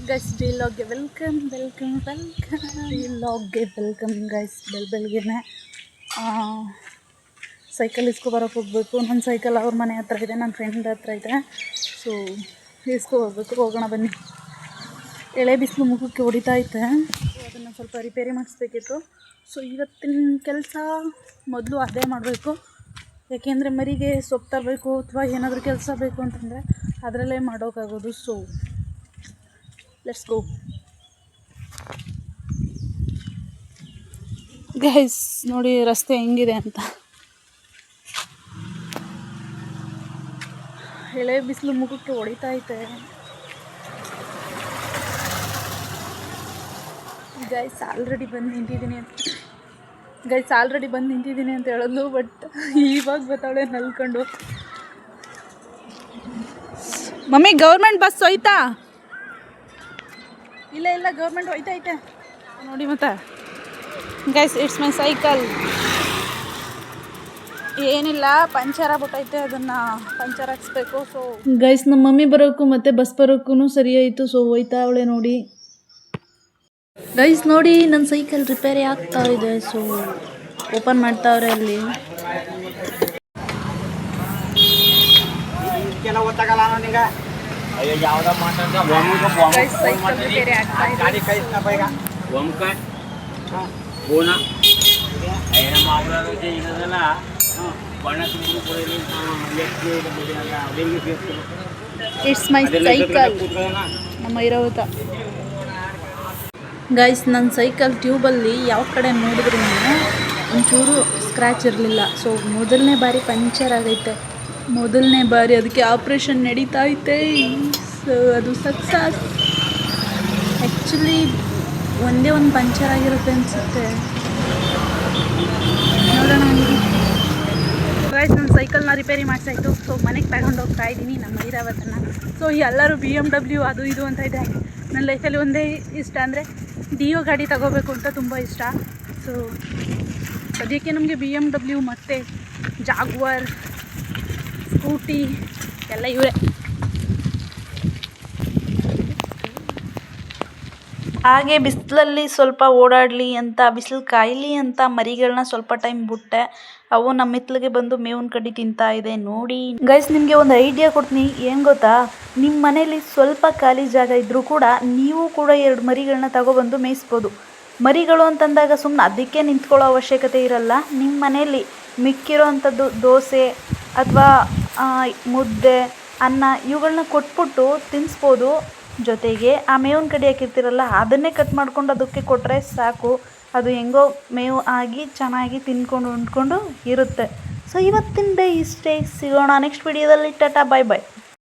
Guys ಲಾಗ್ಗೆ welcome guys. ಬೆಳಗ್ಗೆನೆ cycle ಇಸ್ಕೊಬರೋಕೆ ಹೋಗಬೇಕು. ನನ್ನ ಸೈಕಲ್ ಅವ್ರ ಮನೆ ಹತ್ರ ಇದೆ, ನನ್ನ ಫ್ರೆಂಡ್ ಹತ್ರ ಇದೆ. ಸೊ ಹೋಗಬೇಕು, ಹೋಗೋಣ ಬನ್ನಿ. ಎಳೆ ಬಿಸಿಲು ಮುಖಕ್ಕೆ ಹೊಡಿತಾ ಐತೆ, ಅದನ್ನು ಸ್ವಲ್ಪ ರಿಪೇರಿ ಮಾಡಿಸ್ಬೇಕಿತ್ತು. ಸೊ ಇವತ್ತಿನ ಕೆಲಸ ಮೊದಲು ಅದೇ ಮಾಡಬೇಕು. ಯಾಕೆಂದರೆ ಮರಿಗೆ ಸೊಪ್ಪು ತರಬೇಕು ಅಥವಾ ಏನಾದರೂ ಕೆಲಸ ಬೇಕು ಅಂತಂದರೆ ಅದರಲ್ಲೇ ಮಾಡೋಕ್ಕಾಗೋದು. So let's go guys. ನೋಡಿ ರಸ್ತೆ ಹೆಂಗಿದೆ ಅಂತ. ಎಳೆ ಬಿಸಿಲು ಮುಖಕ್ಕೆ ಹೊಡಿತಾ ಐತೆ. ಗೈಸ್ ಆಲ್ರೆಡಿ ಬಂದು ನಿಂತಿದ್ದೀನಿ ಅಂತ ಹೇಳೋದು, ಬಟ್ ಇವಾಗ ಬತ್ತಾಳೆ ನಲ್ಕೊಂಡು. ಮಮ್ಮಿ ಗೌರ್ಮೆಂಟ್ ಬಸ್ ಹೋಯ್ತಾ? ಇಲ್ಲ ಗೌರ್ಮೆಂಟ್ ಹೋಯ್ತೈತೆ ನೋಡಿ. ಮತ್ತೆ ಗೈಸ್ ಇಟ್ಸ್ ಮೈ ಸೈಕಲ್. ಏನಿಲ್ಲ, ಪಂಚರ್ ಆಗ್ಬಿಟ್ಟೈತೆ, ಅದನ್ನು ಪಂಚರ್ ಹಾಕ್ಸ್ಬೇಕು. ಸೊ ಗೈಸ್ ನಮ್ಮ ಮಮ್ಮಿ ಬರೋಕ್ಕೂ ಮತ್ತು ಬಸ್ ಬರೋಕ್ಕೂ ಸರಿ ಆಯಿತು. ಸೊ ಹೋಯ್ತಾ ಅವಳೆ ನೋಡಿ. ಗೈಸ್ ನೋಡಿ ನನ್ನ ಸೈಕಲ್ ರಿಪೇರಿ ಆಗ್ತಾ ಇದೆ. ಸೊ ಓಪನ್ ಮಾಡ್ತಾವ್ರೆ ಅಲ್ಲಿ. ಇಟ್ಸ್ ಮೈ ಸೈಕಲ್ ನಮ್ಮ ಇರೋತ. ಗೈಸ್ ನನ್ನ ಸೈಕಲ್ ಟ್ಯೂಬಲ್ಲಿ ಯಾವ ಕಡೆ ನೋಡಿದ್ರು ಒಂಚೂರು ಸ್ಕ್ರ್ಯಾಚ್ ಇರಲಿಲ್ಲ. ಸೊ ಮೊದಲನೇ ಬಾರಿ ಪಂಚರ್ ಆಗೈತೆ, ಮೊದಲನೇ ಬಾರಿ. ಅದಕ್ಕೆ ಆಪ್ರೇಷನ್ ನಡೀತಾ ಐತೆ. ಸೊ ಅದು ಸಕ್ಸಸ್. ಆ್ಯಕ್ಚುಲಿ ಒಂದೇ ಒಂದು ಪಂಚರ್ ಆಗಿರುತ್ತೆ ಅನಿಸುತ್ತೆ, ನೋಡೋಣ. ಗೈಸ್ ನನ್ನ ಸೈಕಲ್ನ ರಿಪೇರಿ ಮಾಡಿಸಾಯ್ತು. ಸೊ ಮನೆಗೆ ತಗೊಂಡು ಹೋಗ್ತಾ ಇದ್ದೀನಿ ನಮ್ಮ ಐರಾವತನ್ನು. ಸೊ ಎಲ್ಲರೂ BMW ಅದು ಇದು ಅಂತ ಇದೆ. ನನ್ನ ಲೈಫಲ್ಲಿ ಒಂದೇ ಇಷ್ಟ ಅಂದರೆ ಡಿಯೋ ಗಾಡಿ ತಗೋಬೇಕು ಅಂತ ತುಂಬ ಇಷ್ಟ. ಸೊ ಸದ್ಯಕ್ಕೆ ನಮಗೆ BMW ಮತ್ತು ಜಾಗ್ವಾರ್, ಸ್ಕೂಟಿ ಎಲ್ಲ ಇವರೇ. ಹಾಗೆ ಬಿಸಿಲಲ್ಲಿ ಸ್ವಲ್ಪ ಓಡಾಡಲಿ ಅಂತ, ಬಿಸಿಲು ಕಾಯಲಿ ಅಂತ ಮರಿಗಳನ್ನ ಸ್ವಲ್ಪ ಟೈಮ್ ಬಿಟ್ಟೆ. ಅವು ನಮ್ಮ ಹಿತ್ತಲಿಗೆ ಬಂದು ಮೇವಿನ ಕಡ್ಡಿ ತಿಂತಾ ಇದೆ ನೋಡಿ. ಗೈಸ್ ನಿಮಗೆ ಒಂದು ಐಡಿಯಾ ಕೊಡ್ತೀನಿ. ಏನು ಗೊತ್ತಾ, ನಿಮ್ಮ ಮನೇಲಿ ಸ್ವಲ್ಪ ಖಾಲಿ ಜಾಗ ಇದ್ದರೂ ಕೂಡ ನೀವು ಕೂಡ 2 ಮರಿಗಳನ್ನ ತಗೊಬಂದು ಮೇಯಿಸ್ಬೋದು. ಮರಿಗಳು ಅಂತಂದಾಗ ಸುಮ್ಮನೆ ಅದಕ್ಕೆ ನಿಂತ್ಕೊಳ್ಳೋ ಅವಶ್ಯಕತೆ ಇರಲ್ಲ. ನಿಮ್ಮ ಮನೇಲಿ ಮಿಕ್ಕಿರೋ ಅಂಥದ್ದು ದೋಸೆ ಅಥವಾ ಮುದ್ದೆ, ಅನ್ನ ಇವುಗಳನ್ನ ಕೊಟ್ಬಿಟ್ಟು ತಿನ್ನಿಸ್ಬೋದು. ಜೊತೆಗೆ ಆ ಮೇವಿನ ಕಡ್ಡಿ ಹಾಕಿರ್ತೀರಲ್ಲ ಅದನ್ನೇ ಕಟ್ ಮಾಡ್ಕೊಂಡು ಅದಕ್ಕೆ ಕೊಟ್ಟರೆ ಸಾಕು. ಅದು ಹೆಂಗೋ ಮೇವು ಆಗಿ ಚೆನ್ನಾಗಿ ತಿಂದ್ಕೊಂಡು ಉಂಡ್ಕೊಂಡು ಇರುತ್ತೆ. ಸೊ ಇವತ್ತಿನ ಡೇ ಇಷ್ಟೇ. ಸಿಗೋಣ ನೆಕ್ಸ್ಟ್ ವಿಡಿಯೋದಲ್ಲಿ. ಟಾಟಾ, ಬಾಯ್ ಬಾಯ್.